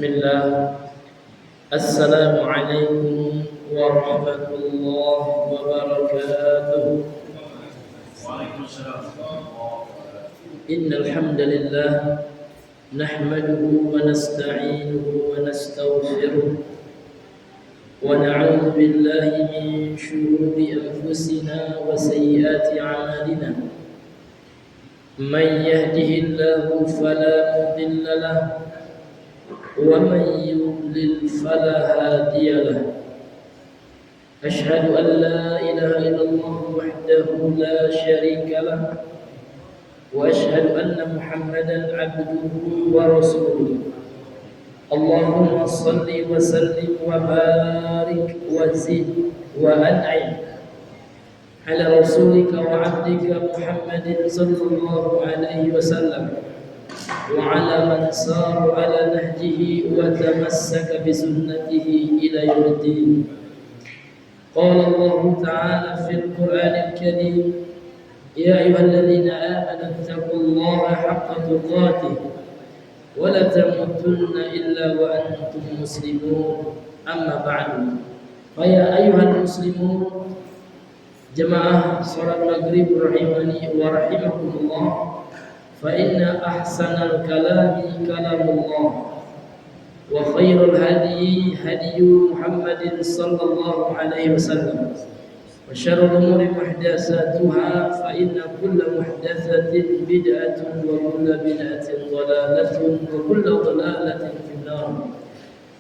Bismillah. Assalamualaikum warahmatullahi wabarakatuh. Innal hamdalillah nahmaduhu wa nasta'inuhu wa nastaghfiruh wa na'udzu billahi min shururi anfusina wa sayyiati a'malina. Man yahdihillahu fala mudilla lahu ومن يضلل فلا هادي له أشهد أن لا إله إلا الله وحده لا شريك له وأشهد أن محمدا عبده ورسوله اللهم صل وسلم وبارك وزد وأنعم على رسولك وعبدك محمد صلى الله عليه وسلم وعلى من سار على نهجه وتمسك بسنته إلى يوم الدين. قال الله تعالى في القرآن الكريم: يا أيها الذين آمنوا اتقوا الله حق تقاته ولا تموتن إلا وأنتم مسلمون. أما بعد، فيا أيها المسلمون جماعة صلاة المغرب رحمني ورحمكم الله، فإن أحسن الكلام كلام الله وخير الهدي هدي محمد صلى الله عليه وسلم وشر الأمور محدثاتها فإن كل محدثة بدعة وكل بدعة ضلالة وكل ضلالة في النار.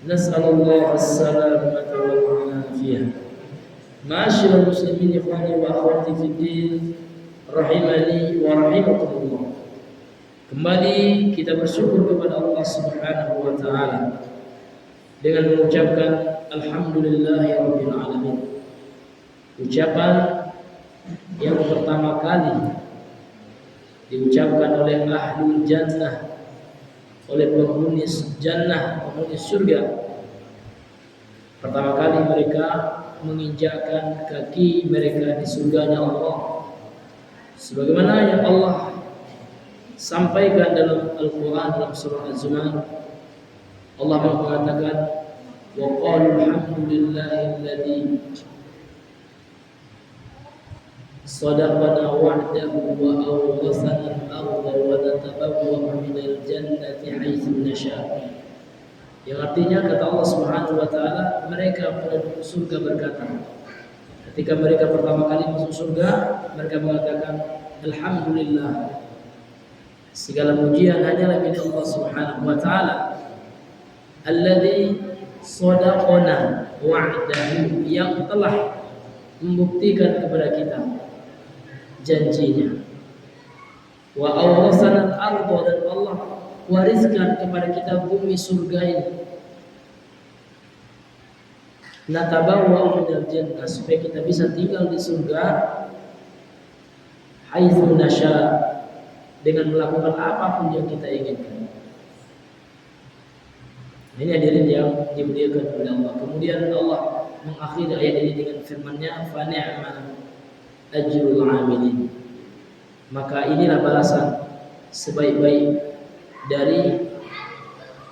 نسأل الله السلامة والعافية. معاشر المسلمين إخواني وأخواتي في الدين رحمني ورحمكم الله. Kembali kita bersyukur kepada Allah Subhanahu wa taala dengan mengucapkan alhamdulillahirabbil alamin. Ucapan yang pertama kali diucapkan oleh ahlul jannah, oleh penghuni jannah, penghuni surga. Pertama kali mereka menginjakkan kaki mereka di surganya Allah, sebagaimana yang Allah sampaikan dalam Al-Quran dalam surah Az-Zumar. Allah mengatakan, wa qalu alhamdulillahilladzi sadaqana wa'dahu wa awrasana al-ardha wa natabawwa'u minal jannati haitsu nasha'. Yang artinya, kata Allah Subhanahu wa taala, mereka penduduk surga berkata, ketika mereka pertama kali masuk surga, mereka mengatakan alhamdulillah, segala pujian hanyalah milik Allah Subhanahu wa taala, alladzi sadaqana wa'dahu, yang telah membuktikan kepada kita janjinya, wa awrasana al-ardha, dan Allah wariskan kepada kita bumi surga ini, natabawwa'u minal jannah, supaya kita bisa tinggal di surga haitsu nasya', dengan melakukan apapun yang kita inginkan. Ini hadirin yang dimuliakan oleh Allah. Kemudian Allah mengakhiri ayat ini dengan firman-Nya, fa ni'ma ajrul 'amilin. Maka inilah balasan sebaik-baik dari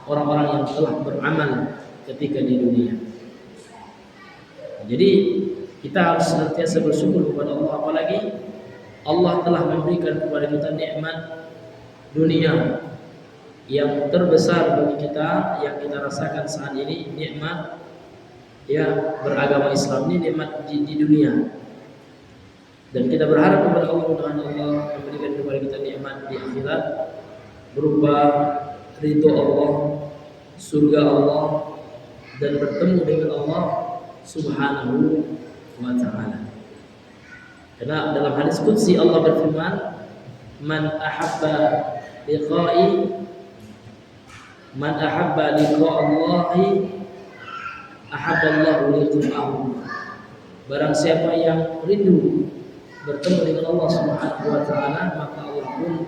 orang-orang yang telah beramal ketika di dunia. Jadi kita harus senantiasa bersyukur kepada Allah, apalagi Allah telah memberikan kepada kita nikmat dunia yang terbesar bagi kita yang kita rasakan saat ini, nikmat ya beragama Islam, ini nikmat di dunia. Dan kita berharap kepada Allah, mudah-mudahan Allah memberikan kepada kita nikmat di akhirat berupa ridho Allah, surga Allah, dan bertemu dengan Allah Subhanahu wa taala. Karena dalam hadis qudsi Allah berfirman, man ahabba liqa'i Allahi ahabballahu liqa'ahu. Barang siapa yang rindu bertemu dengan Allah Subhanahu wa taala, maka Allah pun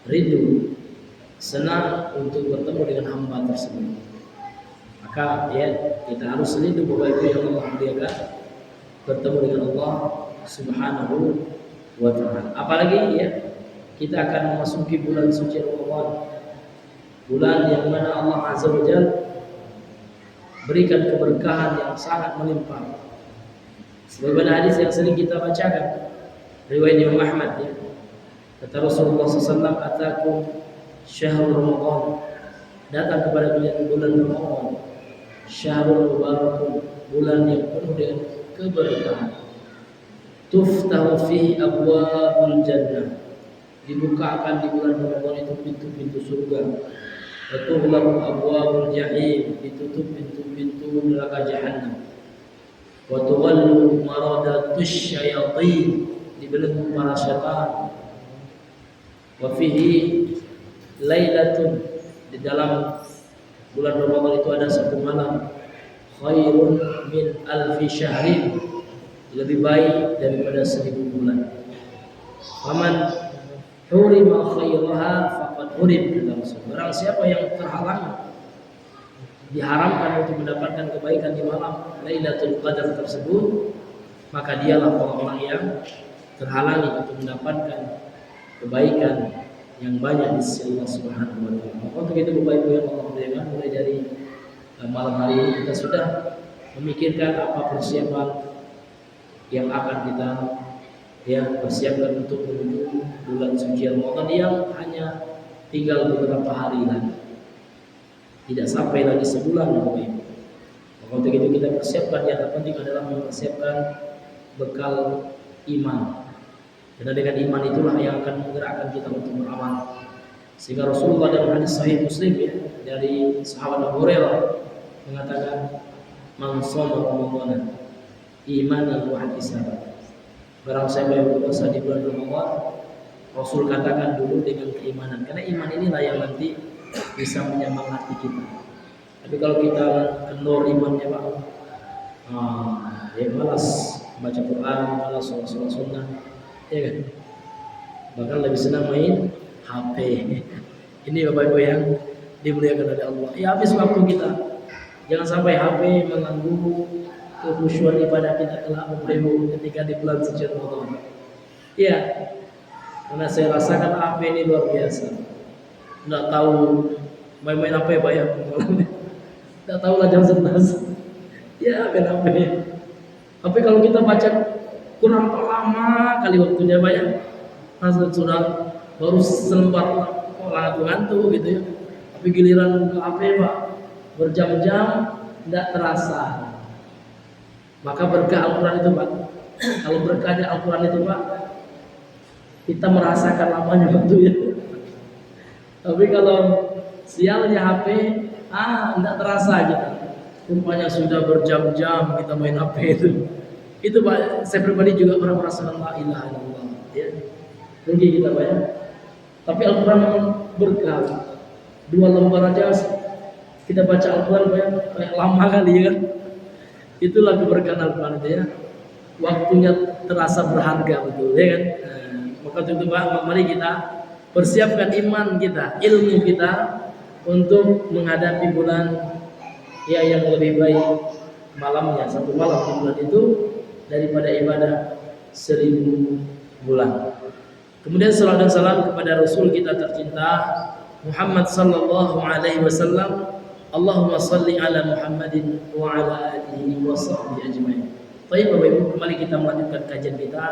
rindu, senang untuk bertemu dengan hamba tersebut. Maka ya, kita harus rindu bahwa itu yang Allah muliakan, bertemu dengan Allah Subhanahu wa ta'ala. Apalagi ya, kita akan memasuki bulan suci Ramadan. bulan yang mana Allah Azza wa Jalla berikan keberkahan yang sangat melimpah. Sebagaimana hadis yang sering kita bacakan, riwayat Imam Ahmad ya. Kata Rasulullah SAW, "Atakum syahrul Ramadan." Datang kepada kalian bulan Ramadan. Syahrul mubarakun, bulan yang penuh dengan keberkahan. Tuftahu fihi abwabul jannah. Dibukakan di bulan Ramadan itu pintu-pintu surga. Wa tughlaqu abwabul jahim, ditutup pintu-pintu neraka jahanam. Wa tughallu maradatus syayatin, dibelenggu para syaitan. Wa fihi lailatun, di dalam bulan Ramadan itu ada satu malam khairun min alfi syahrin, lebih baik daripada 1000 bulan. Faman hurima khairaha faqad hurim, barang siapa yang terhalang diharamkan untuk mendapatkan kebaikan di malam Lailatul Qadar tersebut, maka dialah orang-orang yang terhalangi untuk mendapatkan kebaikan yang banyak di sisi Allah Subhanahu wa taala. Untuk itu Bapak Ibu yang Allah muliakan, mulai dari malam hari ini kita sudah memikirkan apa persiapan yang akan kita persiapkan untuk menuju bulan suci Ramadan yang hanya tinggal beberapa hari lagi. Tidak sampai lagi sebulan Bapak Ibu. Maka untuk itu kita persiapkan, yang terpenting adalah mempersiapkan bekal iman. Karena dengan iman itulah yang akan menggerakkan kita untuk beramal. Sehingga Rasulullah dalam hadis sahih Muslim ya, dari sahabat Abu Hurairah mengatakan, "Man shoma Ramadan imanan wa ihtisaban." Barang siapa yang berpuasa di bulan Ramadan, Rasul katakan dulu dengan keimanan. Karena iman inilah yang nanti bisa menyemangati kita. Tapi kalau kita kendor imannya Pak, malas baca Quran, malas sholat sunnah, ya kan? Bahkan lebih senang main HP. Ini Bapak Ibu yang dimuliakan oleh Allah. Ya, habis waktu kita. Jangan sampai HP mengganggu kekhusyuan ibadah kita kelak Bapak Ibu ketika di bulan suci Ramadan. Iya. Karena saya rasakan HP ini luar biasa. Enggak tahu main-main apa ya Pak ya. Enggak tahu lah jam 11. Ya, main HP. Tapi kalau kita baca kurang lama kali waktunya Pak ya. Masa sudah baru selembar ngantuk gitu ya. Tapi giliran ke HP Pak, berjam-jam enggak terasa. Maka berkah Al-Quran itu Pak. Kalau berkahnya Al-Quran itu Pak, kita merasakan lamanya waktu ya. Tapi kalau sialnya HP, enggak terasa gitu. Rupanya sudah berjam-jam kita main HP itu. Itu Pak, saya pribadi juga pernah merasakan la ilaha illallah ya. Rugi kita Pak ya. Tapi Al-Quran memang berkah. 2 lembar aja kita baca Al-Quran Pak ya, kayak lama kali ya kan. Itulah keberkahan Al-Quran itu ya. Waktunya terasa berharga betul ya kan. Maka itu Pak, mari kita persiapkan iman kita, ilmu kita untuk menghadapi bulan yang lebih baik malamnya, 1 malam di bulan itu daripada ibadah 1000 bulan. Kemudian salawat dan salam kepada Rasul kita tercinta Muhammad sallallahu alaihi wasallam. Allahumma salli ala Muhammadin wa ala alihi wa sahbihi ajmain. Baik Bapak Ibu, kembali kita melanjutkan kajian kita.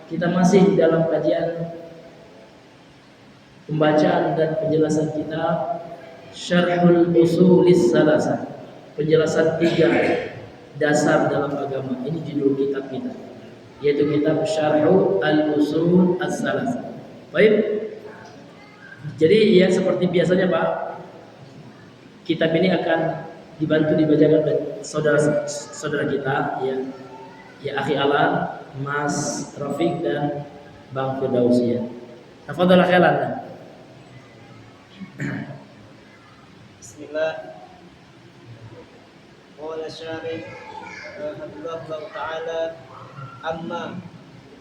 Kita masih di dalam kajian pembacaan dan penjelasan kita Syarhul Usulis Salasah, penjelasan 3 dasar dalam agama. Ini judul kitab kita, yaitu kitab Syarhul Al-Usul As-Salasah. Baik. Jadi ya seperti biasanya Pak, kitab ini akan dibantu dibacakan oleh saudara kita ya akhi Alan, Mas Rafiq dan Bang Firdaus ya. Tafadhal akhi Alan. Bismillah. Qala syarih hafizahullah ta'ala amma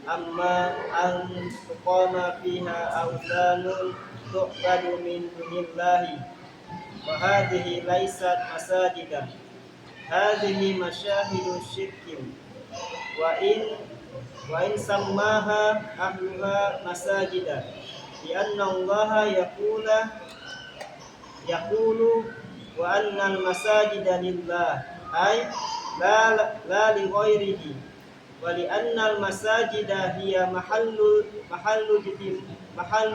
an tuqama fiha awthanun tu'badu min dunillahi wa hadhihi laysat masajidah, hadhihi masyahidu syirkin wa in sammaha ahluha masajidah li anna Allah yaqulu wa annal masajida lillah ay la li ghairihi wa li annal masajida hiya mahallu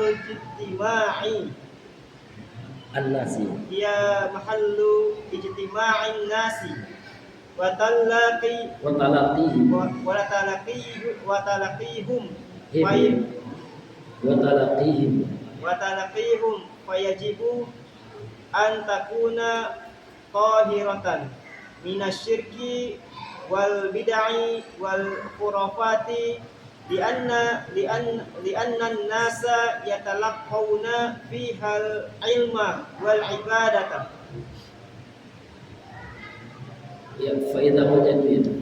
ijtima'i an-nasi. hiya mahallu ijtima'in nasi wa talaqi Wa talaqihim. wa talaqihum Wa talaqihim. fayajibu an takuna tahiratan minasyirki wal bid'ah wal khurafati lianna an-nasa yatalaqqawna fiha al-ilma wal ibadata. Ya, fa idza wajadu itu.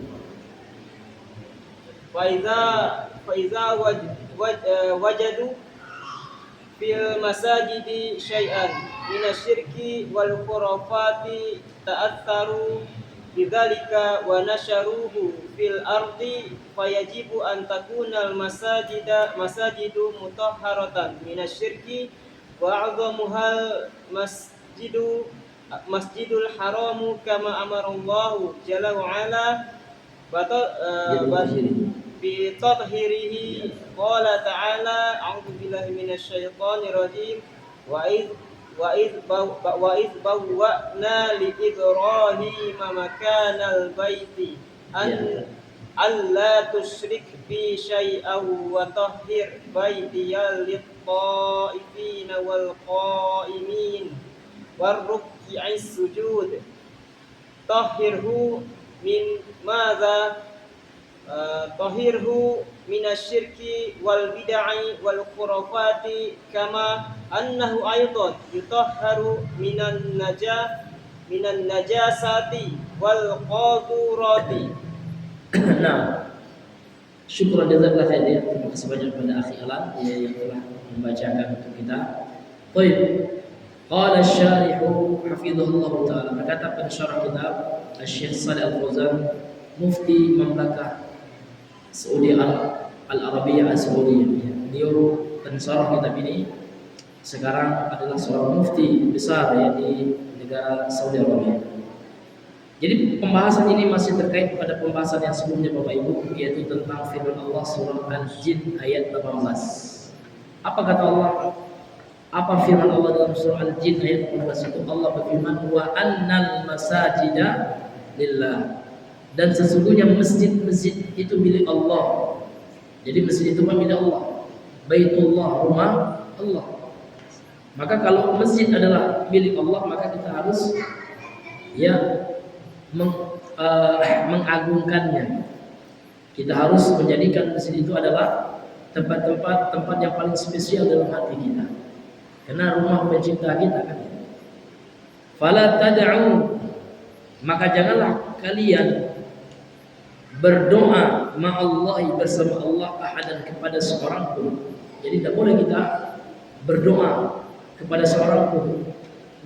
Faiza wajadu fil masajidi syai'an minasyirki wal khurafati ta'atharu bidzalika wa nasharuhu fil ardi fayajibu an takuna al masajidu mutahharatan minasyirki wa a'zamuhal masjidul haramu kama amarallahu jalla wa ala bi tathhirihi. Qala ta'ala a'udzu billahi minasy syaithanir rajim wa id bawwa'na li ibrahima makanal baiti an alla tusyrik bi syai'aw wa tahhir baitiyal lit-ta'ifina wal qa'imin war ruk'is sujud. Tahhirhu min madza tahhirhu minasyirki wal bid'ah wal khurafati kama annahu aidan yutahharu minan najasati wal qadurati. Nah, syukur jazakallahu khairan. Terima kasih banyak kepada akhi Alan yang telah membacakan untuk kita. Baik. Qala asy-syarihu hafizahullah taala. Berkata pensyarah kitab Asy-Syaikh Shalih Al-Fauzan, mufti Mamlakah Saudi Al-Arabiyah As-Saudiyah. Beliau pensyarah kitab ini sekarang adalah seorang mufti besar ya di negara Saudi Arabia. Jadi pembahasan ini masih terkait pada pembahasan yang sebelumnya Bapak Ibu, yaitu tentang firman Allah surah Al-Jin ayat 18. Apa kata Allah? Apa firman Allah dalam surah Al-Jin ayat 18 itu? Allah berfirman, wa annal masajida lillah. Dan sesungguhnya masjid-masjid itu milik Allah. Jadi masjid itu milik Allah. Baitullah, rumah Allah. Maka kalau masjid adalah milik Allah, maka kita harus ya mengagungkannya. Kita harus menjadikan masjid itu adalah tempat yang paling spesial dalam hati kita. Karena rumah pencipta kita kan. Fala tad'u, maka janganlah kalian berdoa ma'allahi bersama Allah ahadan kepada seorang pun. Jadi tidak boleh kita berdoa kepada seorang pun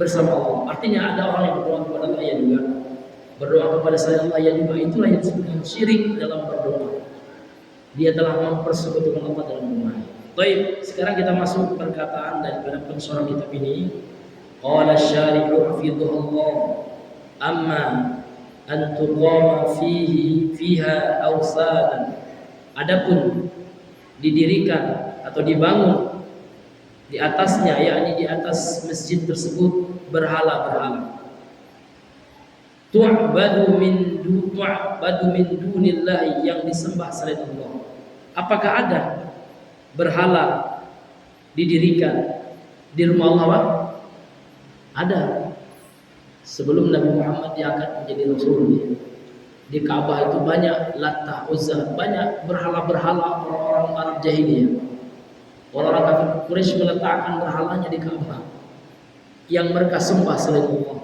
bersama Allah. Artinya ada orang yang berdoa kepada Allah ya juga, berdoa kepada saya Allah ya juga. Itulah yang disebut syirik dalam berdoa. Dia telah mempersekutukan Allah dalam doa. Baik, sekarang kita masuk perkataan daripada pensyarah kitab ini. Qala asy-syari'u hafizahullah, amma an tuqama fiha awsadan. Adapun didirikan atau dibangun di atasnya, yakni di atas masjid tersebut berhala-berhala. Tu'badu min dunillahi, yang disembah selain Allah. Apakah ada berhala didirikan di rumah Allah? Ada. Sebelum Nabi Muhammad diangkat menjadi Rasul, di Ka'bah itu banyak Latah, Uzza, banyak berhala-berhala orang-orang Arab jahiliyah. Orang-orang kafir Quraisy meletakkan berhalanya di Ka'bah yang mereka sembah selain Allah.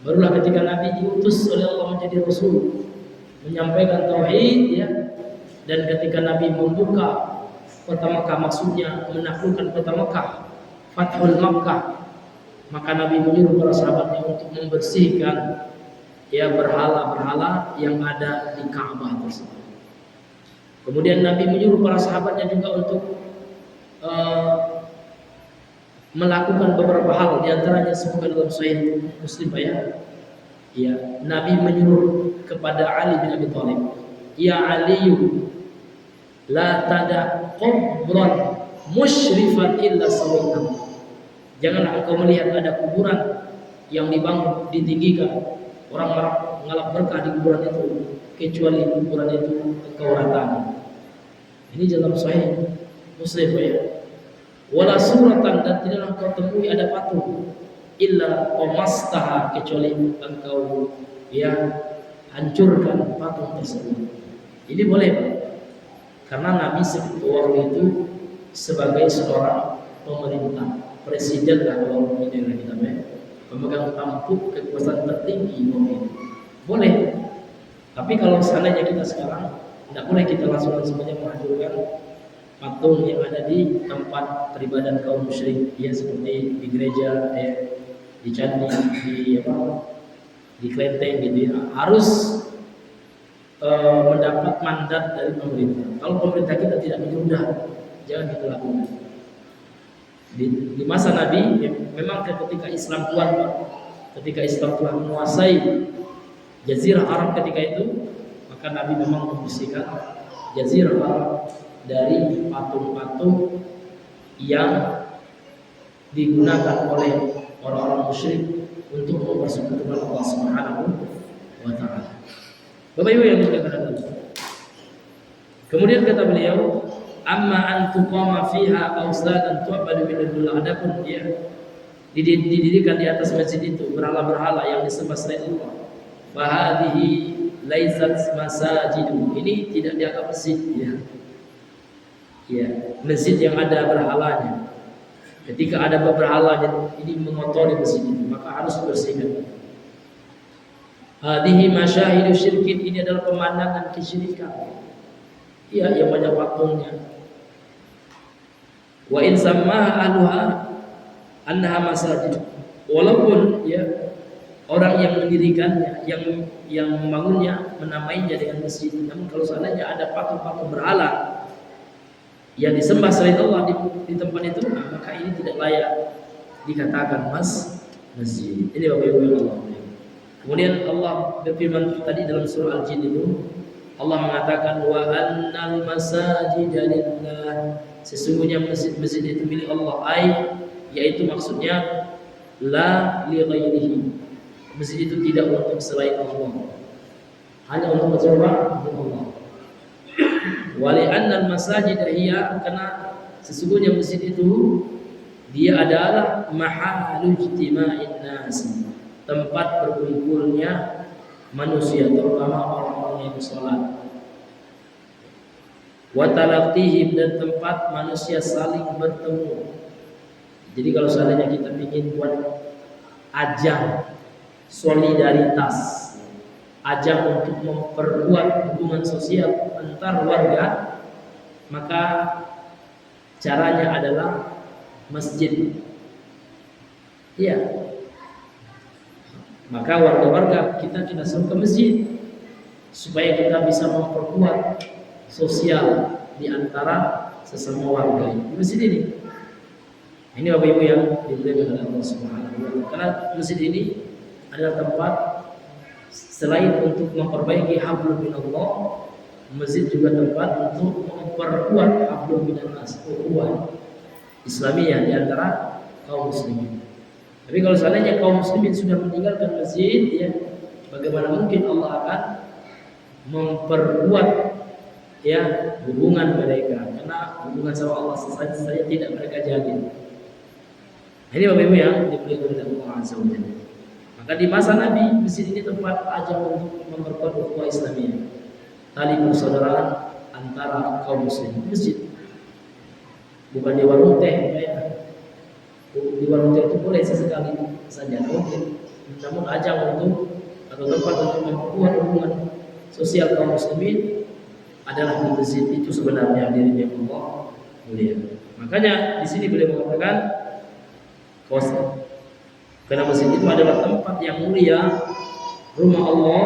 Barulah ketika Nabi diutus oleh Allah menjadi Rasul, menyampaikan tauhid ya, dan ketika Nabi membuka kota Makkah, maksudnya menaklukkan kota Makkah, Fathul Makkah, maka Nabi menyuruh para sahabatnya untuk membersihkan ya berhala-berhala yang ada di Ka'bah tersebut. Kemudian Nabi menyuruh para sahabatnya juga untuk melakukan beberapa hal, di antaranya semoga dalam Sahih Muslim ya. Ya, Nabi menyuruh kepada Ali bin Abi Thalib, "Ya Ali, la tada qabran musyrifan illa sawaitahu." Janganlah engkau melihat ada kuburan yang dibangun, ditinggikan, orang ngalap berkah di kuburan itu, kecuali kuburan itu engkau ratakan. Ini dalam Sahih Muslim ya. Wala suratan, dan tidaklah engkau temui ada patung illa qamastaha, kecuali engkau ya hancurkan patung tersebut. Ini boleh Pak, karena Nabi waktu itu sebagai seorang pemerintah, presiden lah kalau di negara kita, pemegang tampuk kekuasaan tertinggi waktu itu. Boleh. Tapi kalau seandainya kita sekarang, tidak boleh kita langsung semuanya menghancurkan patung yang ada di tempat peribadahan kaum musyrik, ya seperti di gereja, di candi, di kelenteng gitu ya. Harus mendapat mandat dari pemerintah. Kalau pemerintah kita tidak menyuruh, jangan kita lakukan. Di masa Nabi memang ketika Islam kuat, ketika Islam telah menguasai Jazirah Arab ketika itu, maka Nabi memang membersihkan Jazirah Arab dari patung-patung yang digunakan oleh orang-orang musyrik untuk mempersekutukan Allah Subhanahu wa taala. Bapak Ibu yang dimuliakan Allah. Kemudian kata beliau, amma an tuqama fiha awsadan tu'badu min dunillah. Adapun dia didirikan di atas masjid itu berhala-berhala yang disembah selain Allah. Fa hadhihi laysat masajidu. Ini tidak dianggap masjid ya. Ya, masjid yang ada berhalanya. Ketika ada berhala ini mengotori masjid itu, maka harus dibersihkan. Hadhihi masyahidu syirkin, ini adalah pemandangan kesyirikan. Iya, yang banyak patungnya. Wa in sammaha ahluha annaha masajid. Walaupun ya orang yang mendirikannya, yang membangunnya menamainya dengan masjid, namun kalau seandainya ada patung-patung berhala yang disembah selain Allah di tempat itu, maka ini tidak layak dikatakan masjid. Ini Bapak Ibu yang Allah. Kemudian Allah berfirman tadi dalam surah Al-Jin itu, Allah mengatakan wa annal masajida lillah, sesungguhnya masjid itu milik Allah, yaitu maksudnya la li ghairihi, masjid itu tidak untuk selain Allah, hanya untuk berjamaah untuk Allah. Wa li annal masajida hiya, karena sesungguhnya masjid itu dia adalah mahallu ijtima'in nas, tempat berkumpulnya manusia, terutama orang-orang yang sholat. Wa talaqtihim, dan tempat manusia saling bertemu. Jadi kalau seandainya kita ingin buat ajang solidaritas, ajang untuk memperkuat hubungan sosial antar warga, maka caranya adalah masjid. Iya. Maka warga-warga kita suruh ke masjid supaya kita bisa memperkuat sosial di antara sesama warga di masjid ini. Ini Bapak Ibu yang dimuliakan oleh Allah Subhanahu wa taala. Karena masjid ini adalah tempat selain untuk memperbaiki hablum minallah, masjid juga tempat untuk memperkuat hablum minannas, ukhuwah Islamiyah di antara kaum muslimin. Tapi kalau seandainya kaum muslimin sudah meninggalkan masjid, ya, bagaimana mungkin Allah akan memperkuat ya hubungan mereka? Karena hubungan sama Allah saja tidak mereka jalin. Ini Bapak Ibu yang dimuliakan oleh Allah Azza wa Jalla. Maka di masa Nabi, masjid ini tempat ajang untuk memperkuat ukhuwah Islamiyah, tali persaudaraan antara kaum muslimin. Masjid, bukan di warung teh, ya. Di warung teh itu boleh sesekali saja, namun ajang untuk atau tempat untuk memperkuat hubungan sosial kaum muslimin adalah di masjid. Itu sebenarnya dirinya Allah mulia. Makanya di sini beliau mengatakan karena masjid itu adalah tempat yang mulia, rumah Allah,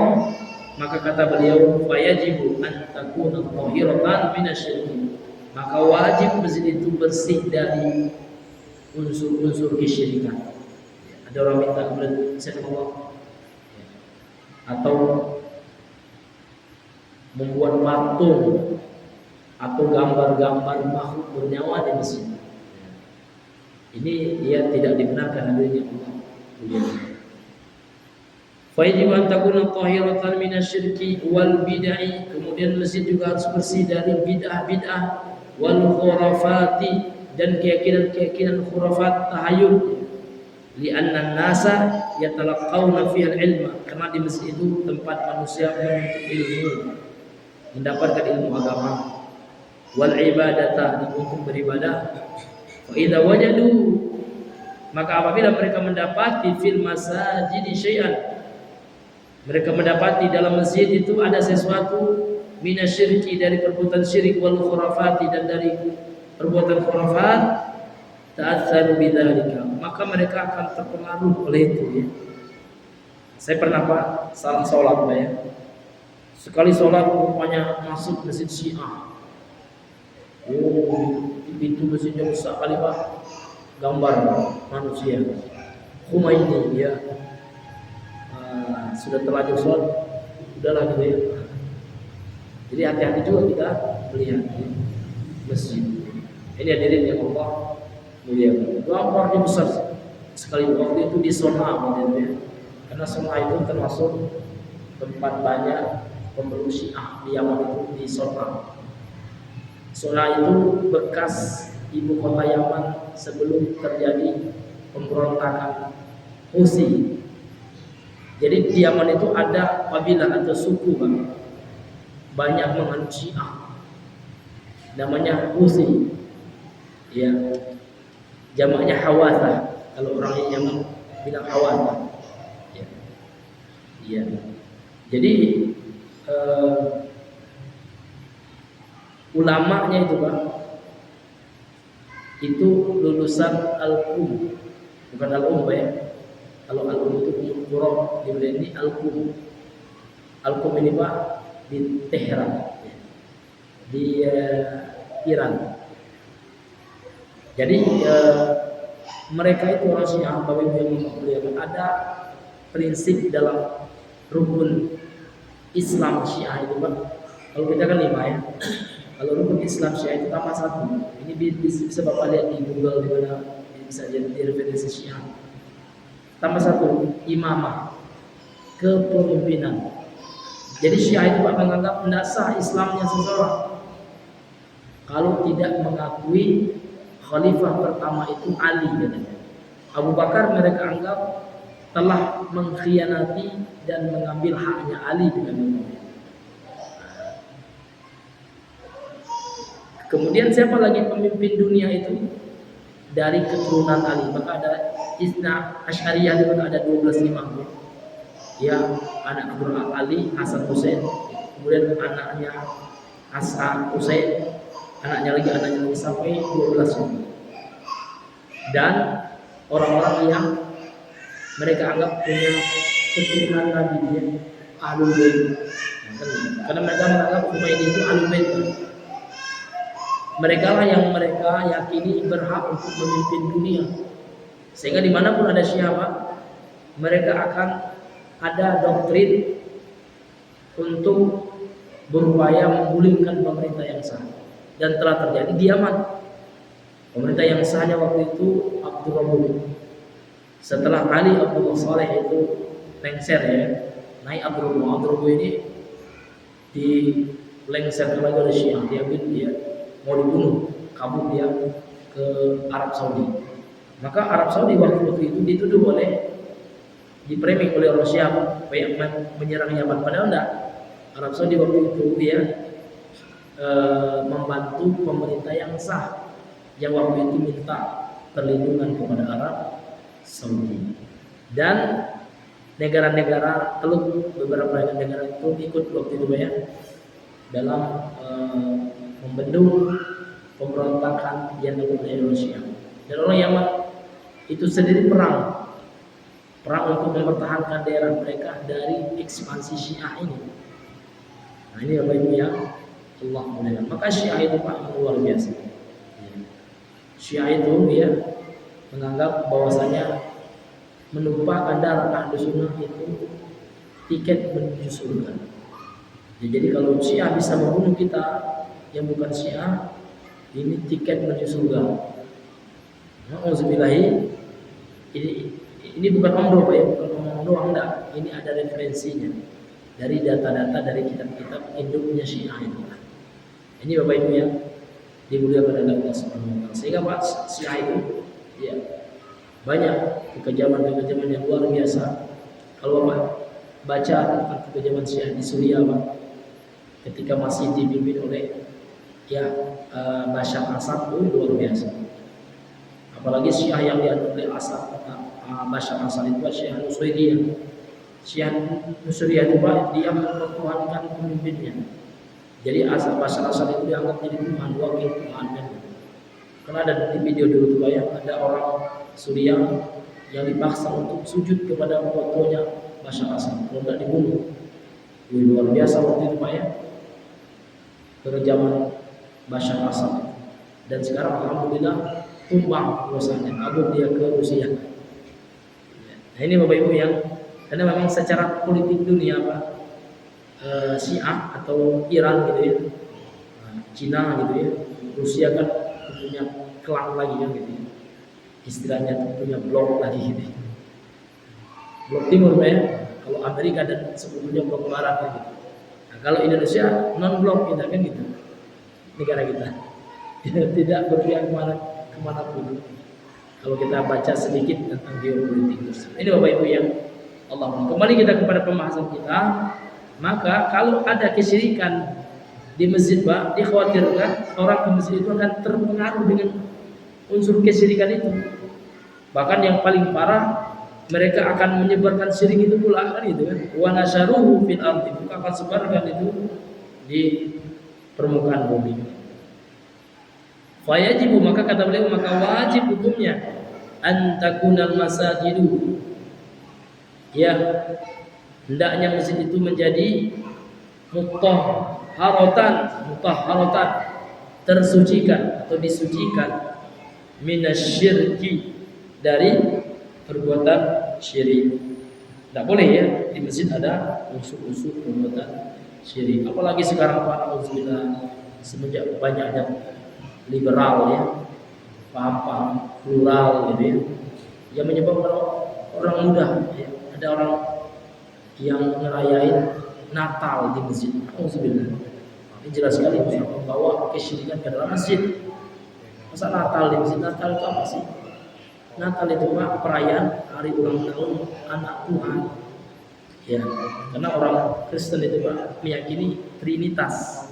maka kata beliau fayajibu an takuna tahiratan minasy, maka wajib masjid itu bersih dari unsur-unsur kesyirikan. Ada orang minta kepada selain Allah, atau membuat patung atau gambar-gambar makhluk bernyawa di masjid. Ini dia tidak dibenarkan adanya Allah. Fayajib an takuna tahiratan minasyirki wal bid'ah. Kemudian masjid juga harus bersih dari bid'ah-bid'ah wal khurafati, dan keyakinan-keyakinan khurafat, tahayul. Li'anna an-nasa yatalaqawna fiha al-ilma, karena di masjid itu tempat manusia menuntut ilmu, mendapatkan ilmu agama, wal ibadata, untuk beribadah. Fa idza wajadu, maka apabila mereka mendapati fil masajid syai'an, mereka mendapati dalam masjid itu ada sesuatu minasyirki, dari perbuatan syirik, wal khurafati, dan dari perbuatan khurafat, ta'atsaru bidzalika, maka mereka akan terpengaruh oleh itu ya. Saya pernah salah sholat Pak ya. Sekali sholat rupanya masuk masjid Syiah. Di pintu masjidnya besar kali Pak, gambar manusia Khomeini ya. Sudah terlanjur sholat, udahlah gitu ya. Jadi hati-hati juga kita melihat ya, masjid. Ini hadirin yang Allah muliakan. Gambarnya besar sekali, waktu itu di Sona ya. Karena Sona itu termasuk tempat banyak pemeluk Syiah di Yaman, itu di Sona. Sona itu bekas ibu kota Yaman sebelum terjadi pemberontakan Husi. Jadi di Yaman itu ada kabilah atau suku banyak menganut Syiah, namanya Husi ya, jamaknya Hawatha, kalau orang Yaman bilang Hawatha ya. Ya. Jadi ulamanya itu Pak, itu lulusan Al-Qum, bukan Al-Um Pak ya. Kalau Al-Um itu Qur'an, ini Al-Qum. Al-Qum ini Pak di Tehran, di Iran. Jadi mereka itu orang Syiah, Bapak Ibu yang dimuliakan, ada prinsip dalam rukun Islam Syiah itu Pak. Kalau kita kan 5 ya. Kalau rukun Islam Syiah itu tambah 1. Ini bisa Bapak lihat di Google, di mana bisa jadi referensi Syiah. Tambah 1, imamah, kepemimpinan. Jadi Syiah itu Pak menganggap tidak sah Islamnya seseorang kalau tidak mengakui khalifah pertama itu Ali katanya. Abu Bakar mereka anggap telah mengkhianati dan mengambil haknya Ali dengan ini. Kemudian siapa lagi pemimpin dunia itu dari keturunan Ali? Maka ada Isna Asy'ariyah, di mana ada 12 imam ya, anak keturunan Ali, Hasan Husain, kemudian anaknya Hasan Husain, anaknya lagi sampai 12 imam. Dan orang-orang yang mereka anggap punya keturunan Nabi ya, Ahlul Bait. Karena mereka menganggap Khomeini itu Ahlul Bait. Mereka lah yang mereka yakini berhak untuk memimpin dunia. Sehingga dimanapun ada Syiah, mereka akan ada doktrin untuk berupaya menggulingkan pemerintah yang sah. Dan telah terjadi di Yaman. Pemerintah yang sahnya waktu itu Abdul Rabbul. Setelah Ali Abdul Saleh itu lengser ya, naik Abdul Rabbul ini di lengser lagi oleh Syiah, dia mau dibunuh, kabur dia ke Arab Saudi. Maka Arab Saudi waktu itu dituduh dipriming oleh orang Syiah yang menyerang Yaman. Padahal enggak. Arab Saudi waktu itu dia membantu pemerintah yang sah, yang waktu itu minta perlindungan kepada Arab Saudi. Dan negara-negara Teluk, beberapa negara itu ikut waktu itu ya, dalam membendung pemberontakan yang dilakukan Indonesia. Dan orang Yaman itu sendiri perang untuk mempertahankan daerah mereka dari ekspansi Syiah ini. Nah ini Bapak Ibu yang Allah muliakan. Maka Syiah itu Pak luar biasa. Syiah itu ya menganggap bahwasanya menumpahkan darah ahlu sunnah itu tiket menuju surga. Ya, jadi kalau Syiah bisa membunuh kita yang bukan Syiah, ini tiket menuju surga. Nauzubillahi, ini bukan omong ya, bukan omong doang enggak. Ini ada referensinya dari data-data dari kitab-kitab induknya Syiah itu. Ini Bapak Ibu yang dimuliakan oleh Allah Subhanahu wa taala. Sehingga Pak Syiah itu ya banyak kekejaman-kekejaman yang luar biasa. Kalau Bapak baca tentang kekejaman Syiah di Suriah, Pak, ketika masih dipimpin oleh Bashar Assad, itu luar biasa. Apalagi Syiah yang dianut oleh Bashar Assad itu Syiah Nusairyah. Syiah Nusairyah itu Pak, dia mempertuhankan pemimpinnya. Jadi Bashar Assad itu dianggap jadi Tuhan, wakil Tuhannya. Karena ada di video dulu tuh ya, ada orang Suriah yang dipaksa untuk sujud kepada fotonya Bashar Assad, kalau tidak dibunuh. Luar biasa waktu itu Pak ya, kekejaman Bashar Assad. Dan sekarang alhamdulillah tumbang kuasanya, kabur dia ke Rusia. Nah ini Bapak Ibu yang, karena memang secara politik dunia Pak, Syiah atau Iran gitu ya, Cina gitu ya, Rusia kan punya klan lagi kan gitu ya, istilahnya punya blok lagi gitu ya. Blok timur Pak ya, kalau Amerika dan sebelumnya blok barat kan gitu. Nah, kalau Indonesia non blok kita kan gitu, negara kita tidak berpihak kemana pun. Kalau kita baca sedikit tentang geopolitik, ini Bapak Ibu yang Allah. Kembali kita kepada pembahasan kita. Maka kalau ada kesyirikan di masjid Pak, dikhawatirkan orang di masjid itu akan terpengaruh dengan unsur kesyirikan itu. Bahkan yang paling parah, mereka akan menyebarkan syirik itu pula kan gitu kan. Wa nasyaruhu fil ardi, mereka akan sebarkan itu di permukaan bumi. Fayajibu, maka kata beliau, maka wajib hukumnya antakunal masajidu, ya hendaknya masjid itu menjadi mutahharatan, tersucikan atau disucikan, minasyirki, dari perbuatan syirik. Tidak boleh ya di masjid ada unsur-unsur perbuatan syirik. Apalagi sekarang Pak, alhamdulillah, semenjak banyaknya liberal ya, paham plural gitu ya, yang menyebabkan orang muda ya, ada orang yang ngerayain Natal di masjid. Alhamdulillah, ini jelas sekali membawa kesyirikan ke dalam masjid. Masa Natal di masjid? Natal itu apa sih? Natal itu Pak, perayaan hari ulang tahun anak Tuhan. Ya, karena orang Kristen itu Pak meyakini Trinitas.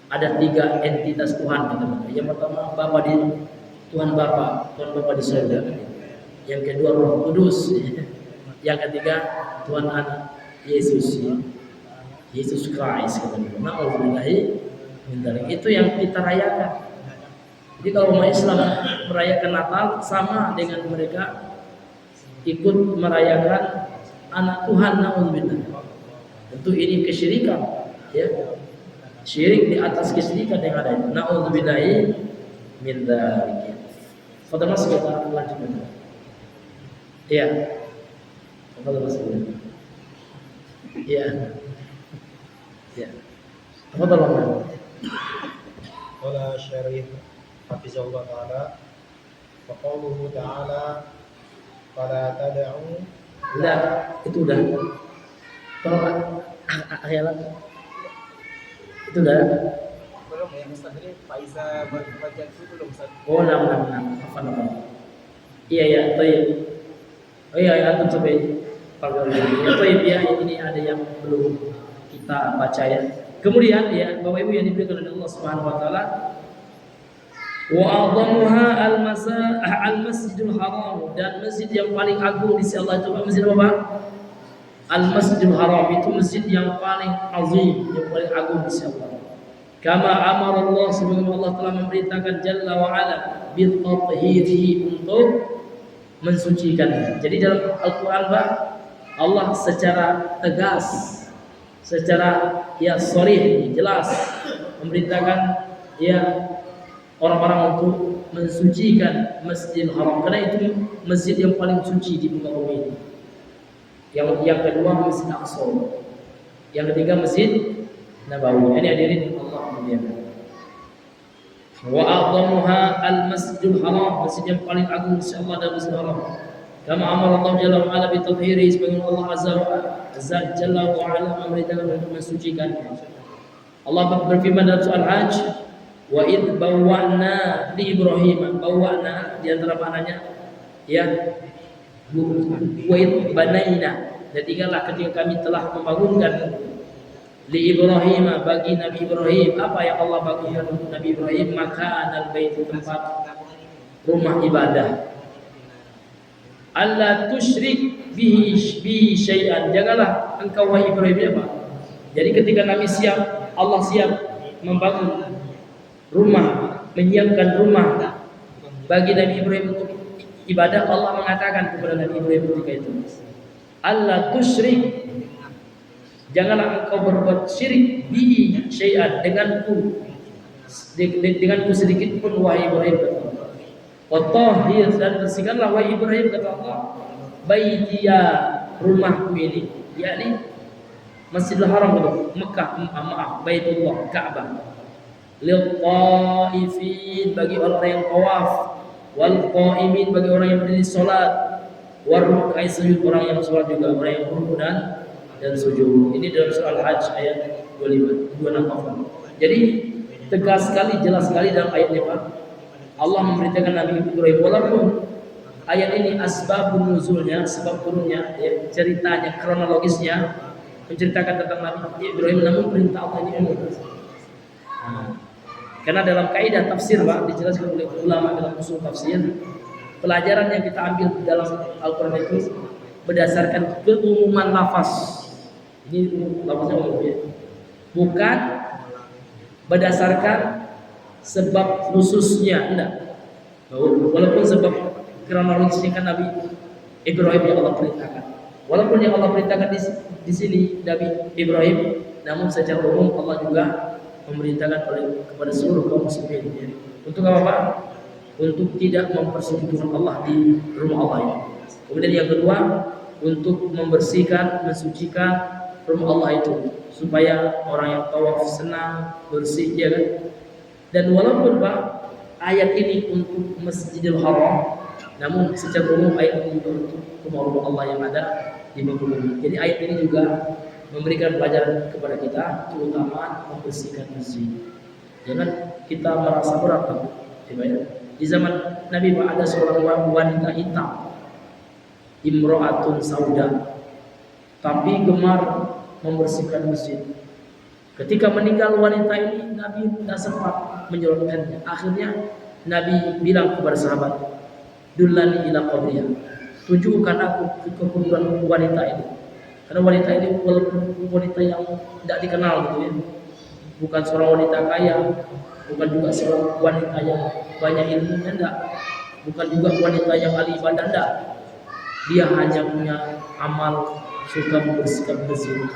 Ada 3 entitas Tuhan gitu. Yang pertama Tuhan Bapa di surga. Yang kedua Roh Kudus. Yang ketiga Tuhan Anak Yesus Christ katanya. Itu yang kita rayakan. Jadi kalau umat Islam merayakan Natal sama dengan mereka ikut merayakan anak Tuhan, naudzubillah. Tentu ini kesyirikan, ya. Syirik di atas kesyirikan yang ada. Naudzubillah min dzalik. Fadhal Mas, kita lanjutkan. Iya. Fadhal Mas. Iya. Ya. Fadhal Mas. Qala syarih hafizahullah ta'ala wa qawluhu ta'ala fala tad'u. Udah, itu udah. Tolong akhirat. Itu udah. Belum ya Ustaz, tadi Faiza baca itu belum Ustaz. Oh, nama. Apa? Iya, baik. Oh iya, antum sampai pagi ini. Baik ya, ini ada yang belum kita baca ya. Kemudian ya, Bapak Ibu yang diberikan oleh Allah Subhanahu wa taala, wa a'dhamuha al-masjidul haram, dan masjid yang paling agung di sisi Allah itu masjid apa? Al-Masjidul Haram, itu masjid yang paling azim, yang paling agung di sisi Allah. Kama amara Allah, sebagaimana Allah telah memerintahkan Jalla wa Ala bi tathhirihi, untuk mensucikannya. Jadi dalam Al-Qur'an Pak, Allah secara tegas, secara ya sharih, jelas memerintahkan ya orang-orang untuk mensucikan Masjidil Haram, karena itu masjid yang paling suci di muka bumi ini. Yang kedua Masjid Aqsa, yang ketiga Masjid Nabawi. Ini hadirin Allah muliakan. Wa a'dhamuha al-Masjidul Haram, masjid yang paling agung insyaallah adalah Masjidil Haram. Kama amara Allah Jalla wa ala bi tathhiri, sebagaimana Allah Azza Jalla wa ala memerintahkan untuk mensucikannya. Allah berfirman dalam surah Al-Hajj, wa id bawwa'na li Ibrahim. Bawwa'na di antara maknanya ya wa id banaina, dan tinggallah ketika kami telah membangunkan li Ibrahim, bagi Nabi Ibrahim. Apa yang Allah bangunkan untuk Nabi Ibrahim? Maka anal bait, tempat rumah ibadah. Allah tusyrik bihi syai'an, janganlah engkau wahai Ibrahim apa? Jadi ketika Nabi siap, Allah siap membangun rumah, menyiapkan rumah bagi Nabi Ibrahim untuk ibadah, Allah mengatakan kepada Nabi Ibrahim ketika itu, Allah tusyrik, janganlah engkau berbuat syirik bihi syai'an, denganku sedikit pun wahai Ibrahim. Wa tahhir, dan bersihkanlah wahai Ibrahim, kata Allah, baitiya, rumahku ini, yakni Masjidil Haram itu Mekah, Baitullah, Ka'bah, lil qaifin, bagi orang yang tawaf, wal qaimin, bagi orang yang berdiri salat, war ruk'i sujud, orang yang salat juga, orang yang rukuk dan sujud. Ini dalam surah Al-Hajj ayat 25, 26. Jadi tegas sekali, jelas sekali dalam ayat ini Pak, Allah memberitakan Nabi Ibrahim, walaupun ayat ini asbabun nuzulnya, sebab turunnya, ya, ceritanya, kronologisnya menceritakan tentang Nabi Ibrahim, namun perintah Allah ini umum. Karena dalam kaidah tafsir Pak, dijelaskan oleh ulama dalam usul tafsir, pelajaran yang kita ambil dalam Al-Quran itu berdasarkan keumuman lafaz. Ini lafaznya umum ya, bukan berdasarkan sebab khususnya, enggak. Walaupun sebab kronologisnya kan Nabi Ibrahim yang Allah perintahkan, walaupun yang Allah perintahkan di sini Nabi Ibrahim, namun secara umum Allah juga memerintahkan kepada seluruh kaum muslimin. Untuk apa Pak? Untuk tidak mempersekutukan Allah di rumah Allah ini. Kemudian yang kedua, untuk membersihkan, mensucikan rumah Allah itu, supaya orang yang tawaf senang, bersih, ya kan? Dan walaupun Pak, ayat ini untuk Masjidil Haram, namun secara umum ayat ini juga untuk rumah Allah yang ada di muka bumi. Jadi ayat ini juga memberikan pelajaran kepada kita, terutama membersihkan masjid. Jangan kita merasa berat Pak. Di zaman Nabi Pak, ada seorang wanita hitam, imro'atun sauda, tapi gemar membersihkan masjid. Ketika meninggal wanita ini, Nabi tidak sempat menyolatkannya. Akhirnya Nabi bilang kepada sahabat, dullani ila qabriyah, tunjukkan aku ke kuburan wanita ini. Karena wanita ini walaupun wanita yang tidak dikenal gitu ya, bukan seorang wanita kaya, bukan juga seorang wanita yang banyak ilmunya, enggak, bukan juga wanita yang ahli ibadah, enggak. Dia hanya punya amal suka membersihkan masjid.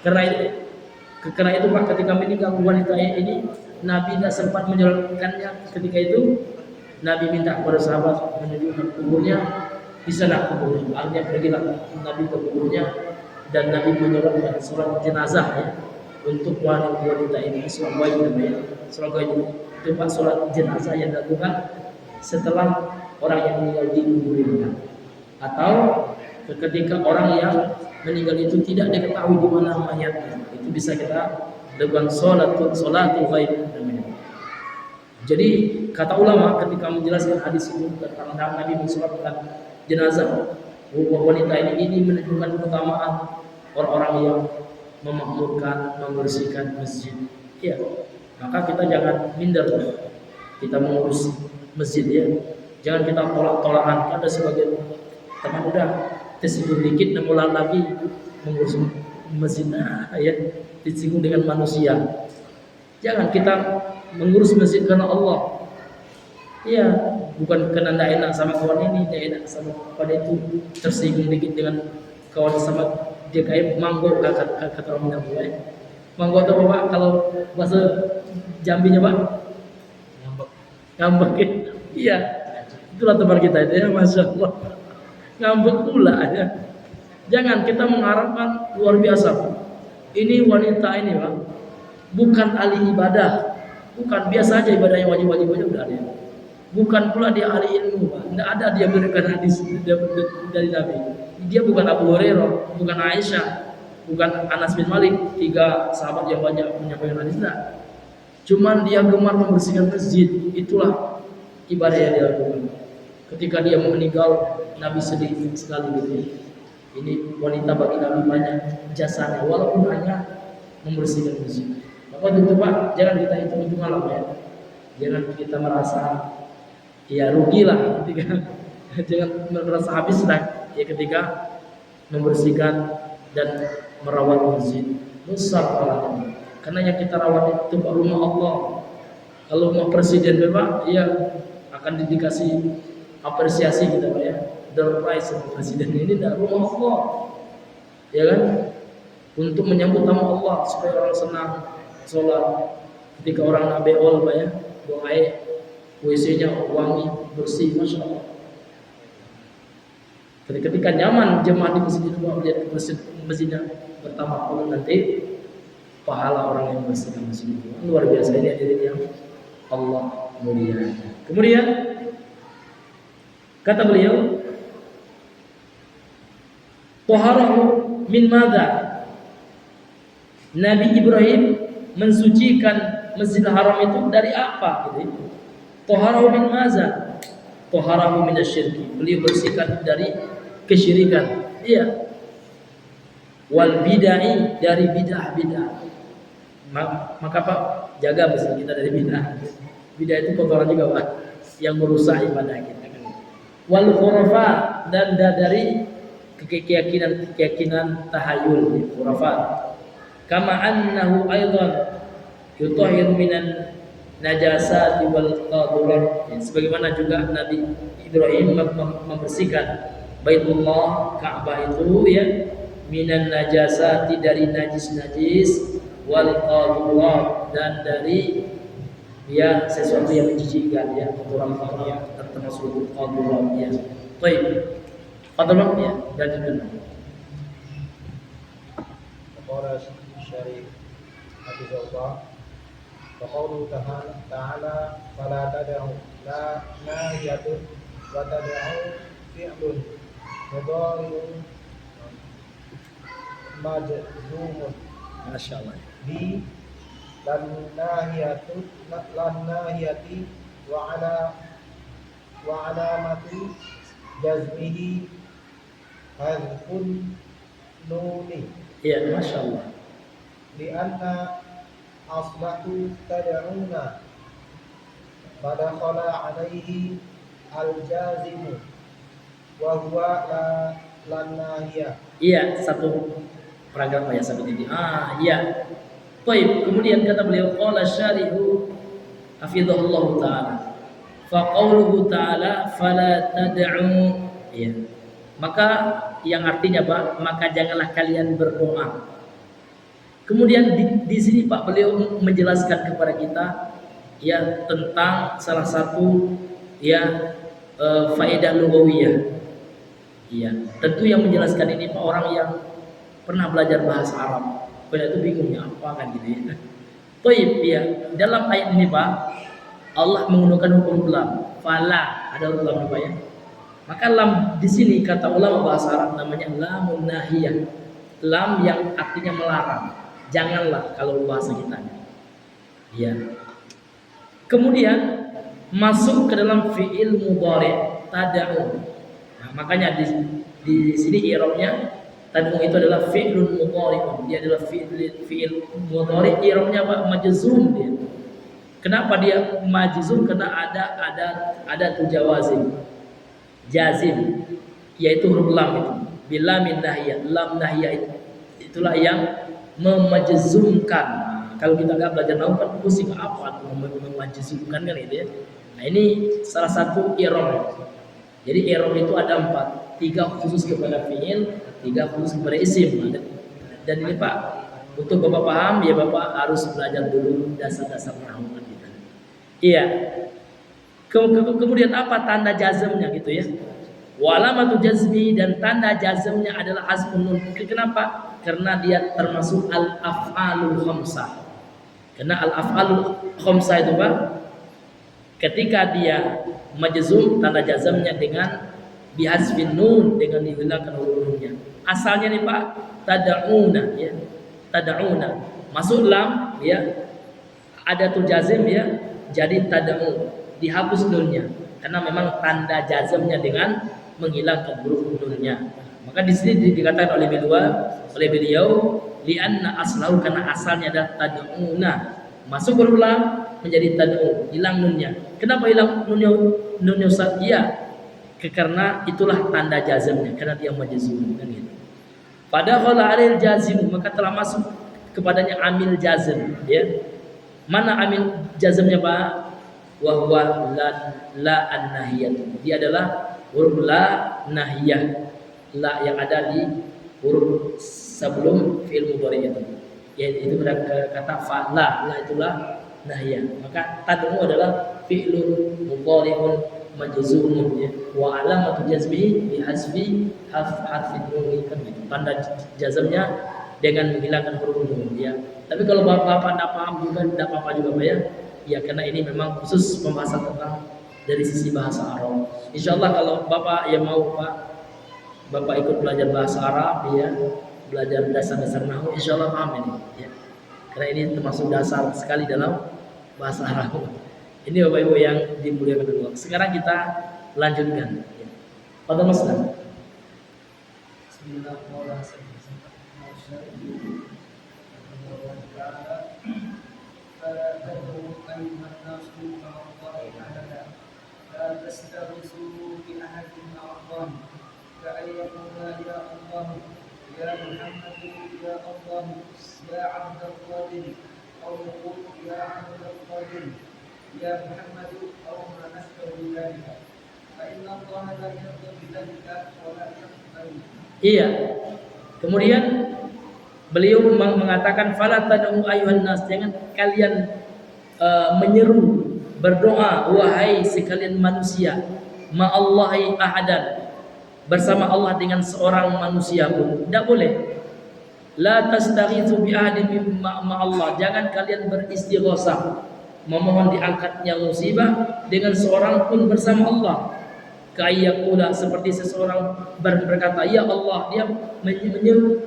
Karena itu Pak, ketika meninggal wanita ini, Nabi tidak sempat menyolatkannya. Ketika itu Nabi minta kepada sahabat menunjukkan kuburnya, di sana kuburnya. Akhirnya pergilah Nabi ke kuburnya dan Nabi menyolatkan sholat jenazah ya, untuk wanita ini, sholat gaib namanya. Sholat gaib itu Pak, sholat jenazah yang dilakukan setelah orang yang meninggal dikuburkan, atau ketika orang yang meninggal itu tidak diketahui di mana mayatnya, itu bisa kita lakukan sholatul ghaib namanya. Jadi kata ulama ketika menjelaskan hadis ini tentang Nabi mensolatkan jenazah wanita ini menunjukkan keutamaan orang-orang yang memakmurkan, membersihkan masjid. Ya, maka kita jangan minder kita mengurus masjid ya. Jangan kita tolak-tolakan. Ada sebagian teman udah tersinggung dikit dan mulai lagi mengurus masjid, ya, disinggung dengan manusia. Jangan kita mengurus masjid karena Allah. Iya, bukan karena tidak enak sama kawan ini, tidak enak sama pada itu, tersinggung dikit dengan kawan sama dia kayak manggo, kata orang Jawa. Manggo atau apa Pak? Kalau bahasa Jambinya Pak? Ngambek. Iya. Itulah teman kita itu ya, Masya Allah. Ngambek pula ya. Jangan kita mengharapkan luar biasa. Ini wanita ini, Pak, bukan ahli ibadah. Bukan biasa aja ibadah yang wajib-wajib aja udah ada. Bukan pula dia ahli ilmu, Pak. Tidak ada dia berikan hadis dari Nabi. Dia bukan Abu Hurairah, bukan Aisyah, bukan Anas bin Malik, 3 sahabat yang banyak menyampaikan hadis. Nah, cuman dia gemar membersihkan masjid. Itulah ibadah yang dia lakukan. Ketika dia meninggal, Nabi sedih sekali gitu. Ini wanita bagi Nabi banyak jasanya, walaupun hanya membersihkan masjid. Maka tentu Pak, jangan kita hitung-hitungan lah ya. Jangan kita merasa ya rugi lah ketika jangan merasa habis lah ya ketika membersihkan dan merawat masjid. Besar pahalanya. Karena yang kita rawat itu rumah Allah. Kalau mau presiden Pak, ya akan dikasih apresiasi kita Pak ya. Door prize sama presiden ini dari rumah Allah. Ya kan? Untuk menyambut tamu Allah supaya orang senang sholat. Ketika orang nak beol Pak ya, buang air, WC-nya wangi, bersih, Masya Allah. Ketika nyaman jemaah di masjid itu melihat masjidnya bertambah nanti pahala orang yang bersihkan masjid itu luar biasa. Ini hadirin yang Allah muliakan. Kemudian kata beliau, taharahu min madza? Nabi Ibrahim mensucikan Masjidil Haram itu dari apa gitu. Taharahu min madza? Taharahu minasyirki. Beliau bersihkan dari kesyirikan. Iya. Wal bid'ah, dari bidah-bidah. Maka Pak, jaga masjid kita dari bidah. Bidah itu kotoran juga Pak, yang merusak ibadah kita. Wal khurafat, dan dari keyakinan tahayul, khurafat. Kama annahu aidan yutahhir minan najasati wal qadhurat. Sebagaimana juga Nabi Ibrahim membersihkan Baitullah Ka'bah itu ya, minan najasati, dari najis-najis, wal qadhurat, dan dari ya sesuatu yang menjijikkan ya, kotoran-kotoran termasuk qadhurat ya. Baik. Qadhurat ya, dan Qala Syarif Hafizahullah wa qawluhu ta'ala fala tad'u la nahiyatun wa tad'u fi'lun mudhari'un majzumun. Masya Allah. Bi lan nahiyati wa alamati jazmihi hadfun nuni. Iya, Masya Allah. Lianna aslahu tad'una fadakhala alaihi al-jazimu wa huwa lan nahiyah. Iya, satu paragraf ya sampai ini. Iya. Baik, kemudian kata beliau qala syarihu hafizahullah taala. Fa qauluhu taala fala tad'u. Iya. Maka yang artinya Pak, maka janganlah kalian berdoa. Kemudian di sini Pak beliau menjelaskan kepada kita ya tentang salah satu ya faedah lughawiyah. Iya, tentu yang menjelaskan ini Pak orang yang pernah belajar bahasa Arab. Pada itu bingungnya apa kan gitu ya. Baik ya, dalam ayat ini Pak Allah menggunakan hukum lam. Fala, ada hukum lam Pak ya. Maka lam di sini kata ulama bahasa Arab namanya lamun nahiyah. Lam yang artinya melarang. Janganlah kalau bahasa kita. Ya. Kemudian masuk ke dalam fi'il mudhari' tad'u. Nah, makanya di sini i'rabnya tad'u itu adalah fi'lun mudhari'. Dia adalah fi'il mudhari', i'rabnya apa? Majzum dia. Kenapa dia majzum? Karena ada tujawazim. Jazim, yaitu huruf lam itu. Bila min nahiyah, lam nahiyah itulah yang memajzumkan. Kalau kita nggak belajar nahwu kan pusing apa memajzumkan kan itu ya. Nah ini salah satu i'rab. Jadi i'rab itu ada 4, 3 khusus kepada fi'il, 3 khusus kepada isim. Dan ini Pak, untuk Bapak paham ya Bapak harus belajar dulu dasar-dasar nahwu kita. Iya. Kemudian apa tanda jazmnya gitu ya? Wa alamatu jazmi, dan tanda jazmnya adalah hasbun nun. Kenapa? Karena dia termasuk al-af'alul khamsah. Karena al-af'alul khamsah itu Pak, ketika dia majzum tanda jazmnya dengan bihazfin nun, dengan dihilangkan huruf nunnya. Asalnya nih Pak, tad'una ya. Tad'una. Masuk lam ya. Ada tuh jazm ya. Jadi tad'u, dihapus nunnya. Karena memang tanda jazmnya dengan menghilangkan huruf nunnya. Maka di sini dikatakan oleh beliau li'anna aslahu, karena asalnya adalah tad'una. Masuk huruf lam menjadi tad'u, hilang nunnya. Kenapa hilang nunnya Ustaz? Iya, karena itulah tanda jazmnya, karena dia majzum kan gitu. Pada khala alil jazim, maka telah masuk kepadanya amil jazm ya. Mana amil jazmnya Pak? Wa huwa la an-nahiyah. Dia adalah huruf la nahiyah. La yang ada di huruf sebelum fi'il mudhari itu. Yaitu kata fa'la, la itulah nahiyah. Maka tad'u adalah fi'lun mudhari'un majzumun ya. Wa alamatu jazmihi bi hasbi harfin nun, kan gitu. Tanda jazmnya dengan menghilangkan huruf nun ya. Tapi kalau Bapak tidak paham juga tidak apa-apa juga Pak ya. Ya karena ini memang khusus pembahasan tentang dari sisi bahasa Arab. Insyaallah kalau Bapak yang mau Pak, Bapak ikut belajar bahasa Arab ya, belajar dasar-dasar nahwu, insyaallah paham ini ya. Karena ini termasuk dasar sekali dalam bahasa Arab. Ini Bapak Ibu yang dimuliakan Allah. Sekarang kita lanjutkan ya. Pada Mas Dan. Bismillahirrahmanirrahim. فلا تدعوا أيها الناس مع الله أحدا لا تستغيثوا بأحد مع الله كأن يقول يا الله يا محمد يا الله يا عبد القادر أو يقول يا عبد القادر يا محمد أو ما أشبه ذلك فإن الله لا يرضى بذلك ولا يقبل. Iya. Kemudian beliau mengatakan fala tad'u ayyuhan nas, jangan kalian menyeru berdoa wahai sekalian manusia ma'allahi ahadan, bersama Allah dengan seorang manusia pun tidak boleh. La tastaghitsu bi ahadin ma'allah, jangan kalian beristighosah memohon diangkatnya musibah dengan seorang pun bersama Allah. Kayyakula, seperti seseorang berkata ya Allah, dia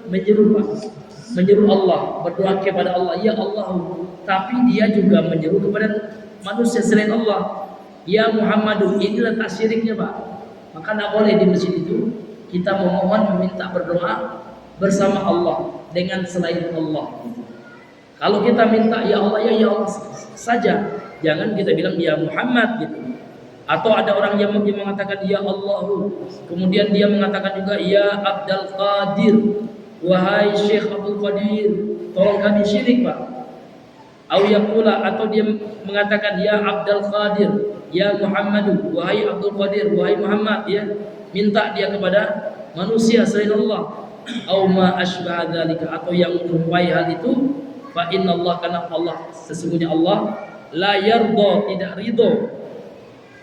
menyeru Allah, berdoa kepada Allah ya Allah, tapi dia juga menyeru kepada manusia selain Allah. Ya Muhammadu, inilah tasyiriknya Pak. Maka tidak boleh di masjid itu kita memohon, meminta, berdoa bersama Allah dengan selain Allah. Kalau kita minta ya Allah saja, jangan kita bilang ya Muhammad gitu. Atau ada orang yang mengatakan ya Allahu, kemudian dia mengatakan juga ya Abdul Qadir, wahai Syekh Abdul Qadir, tolong kami syirik Pak. Atau dia mengatakan ya Abdul Qadir, ya Muhammadu, wahai Abdul Qadir, wahai Muhammad ya, minta dia kepada manusia selain Allah. Au ma asbah dzalika, atau yang menyerupai hal itu. Fa innallaha, kana Allah, sesungguhnya Allah la yarda, tidak ridho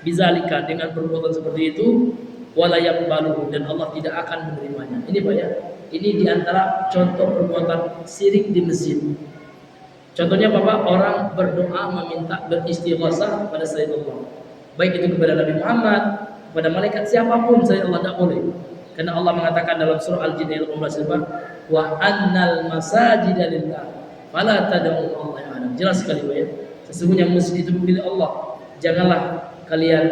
bizalika, dengan perbuatan seperti itu, wala yaqbalu, dan Allah tidak akan menerimanya. Ini Pak ya. Ini diantara contoh perbuatan syirik di masjid. Contohnya Bapak, orang berdoa meminta beristighosah pada selain Allah. Baik itu kepada Nabi Muhammad, kepada malaikat, siapapun selain Allah tidak boleh. Karena Allah mengatakan dalam surah Al-Jin ayat 18, wa annal masajida lillah fala tad'u ma'allahi ahadan. Jelas sekali Pak ya. Sesungguhnya masjid itu milik Allah. Janganlah kalian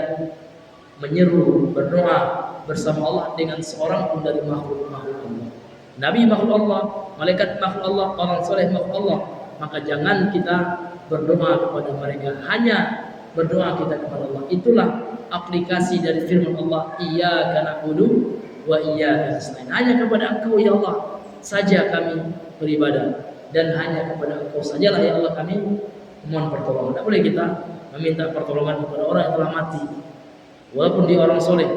menyeru berdoa bersama Allah dengan seorang pun dari makhluk-makhluk Allah. Nabi makhluk Allah, malaikat makhluk Allah, orang soleh makhluk Allah. Maka jangan kita berdoa kepada mereka, hanya berdoa kita kepada Allah. Itulah aplikasi dari firman Allah, iyyaka na'budu wa iyyaka nasta'in. Hanya kepada Engkau ya Allah saja kami beribadah, dan hanya kepada Engkau sajalah ya Allah kami mohon pertolongan. Tidak boleh kita meminta pertolongan kepada orang yang telah mati, walaupun dia orang soleh,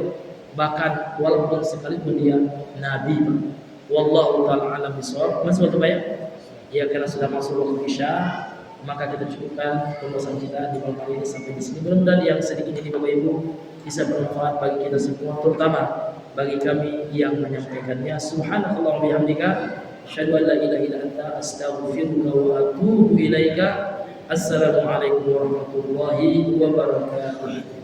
bahkan walaupun sekalipun dia nabi. Wallahu ta'ala alam bisawab. Mas waktu banyak ya, karena sudah masuk waktu isya, maka kita cukupkan pembahasan kita di malam hari ini sampai di sini. Mudah-mudahan yang sedikit ini Bapak Ibu bisa bermanfaat bagi kita semua, terutama bagi kami yang menyampaikannya. Subhanallah bihamdika, asyhadu an la ilaha illa anta, astaghfiruka wa atubu ilaika. Assalamualaikum warahmatullahi wabarakatuh.